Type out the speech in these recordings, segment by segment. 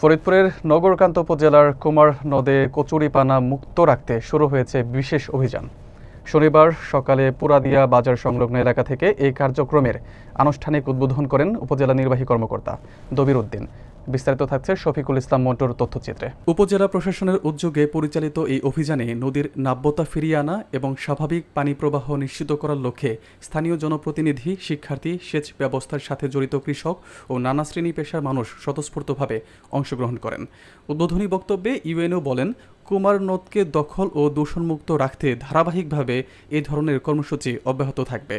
ফরিদপুরের নগরকান্ত উপজেলার কুমার নদে কচুরিপানা মুক্ত রাখতে শুরু হয়েছে বিশেষ অভিযান। শনিবার সকালে পুরাদিয়া বাজার সংলগ্ন এলাকা থেকে এই কার্যক্রমের আনুষ্ঠানিক উদ্বোধন করেন উপজেলা নির্বাহী কর্মকর্তা দবির উদ্দিন। বিস্তারিত থাকছে শফিকুল ইসলাম মন্টুর তথ্যচিত্রে। উপজেলা প্রশাসনের উদ্যোগে পরিচালিত এই অভিযানে নদীর নাব্যতা ফিরিয়ে আনা এবং স্বাভাবিক পানি প্রবাহ নিশ্চিত করার লক্ষ্যে স্থানীয় জনপ্রতিনিধি, শিক্ষার্থী, সেচ ব্যবস্থার সাথে জড়িত কৃষক ও নানা শ্রেণী পেশার মানুষ স্বতঃস্ফূর্তভাবে অংশগ্রহণ করেন। উদ্বোধনী বক্তব্যে ইউএনও বলেন, কুমার নদকে দখল ও দূষণমুক্ত রাখতে ধারাবাহিকভাবে এ ধরনের কর্মসূচি অব্যাহত থাকবে।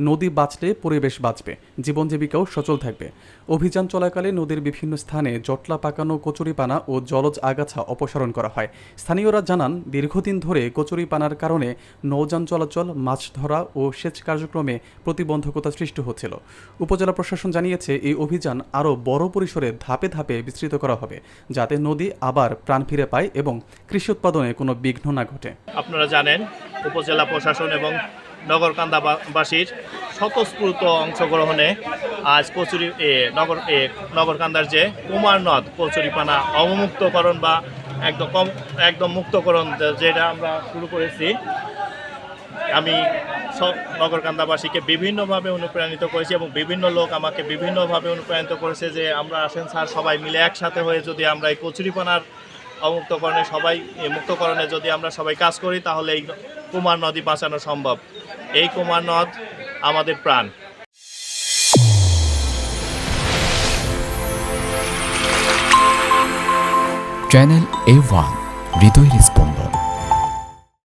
নদী বাঁচলে পরিবেশ বাঁচবে, জীবন জীবিকাও সচল থাকবে। অভিযান চলাকালে নদীর বিভিন্ন স্থানে জটলা পাকানো কচুরিপানা ও জলজ আগাছা অপসারণ করা হয়। স্থানীয়রা জানান, দীর্ঘদিন ধরে কচুরিপানার কারণে নৌযান চলাচল, মাছ ধরা ও সেচ কার্যক্রমে প্রতিবন্ধকতা সৃষ্টি হচ্ছিল। উপজেলা প্রশাসন জানিয়েছে, এই অভিযান আরও বড় পরিসরে ধাপে ধাপে বিস্তৃত করা হবে, যাতে নদী আবার প্রাণ ফিরে পায় এবং কৃষি উৎপাদনে কোনো বিঘ্ন না ঘটে। আপনারা জানেন, উপজেলা প্রশাসন এবং নগরকান্দাবাসীর স্বতঃস্ফূর্ত অংশগ্রহণে আজ নগরকান্দার যে কুমার নদ কচুরিপানা অবমুক্তকরণ বা একদম মুক্তকরণ যেটা আমরা শুরু করেছি। আমি সব নগরকান্দাবাসীকে বিভিন্নভাবে অনুপ্রাণিত করেছি এবং বিভিন্ন লোক আমাকে বিভিন্নভাবে অনুপ্রাণিত করেছে যে আমরা আসেন স্যার, সবাই মিলে একসাথে হয়ে যদি আমরা এই কচুরিপানার মুক্তকরণে যদি আমরা সবাই কাজ করি, তাহলে এই কুমার নদী বাঁচানো সম্ভব। এই কুমার নদ আমাদের প্রাণ। চ্যানেল A1 হৃদয়ের স্পন্দন।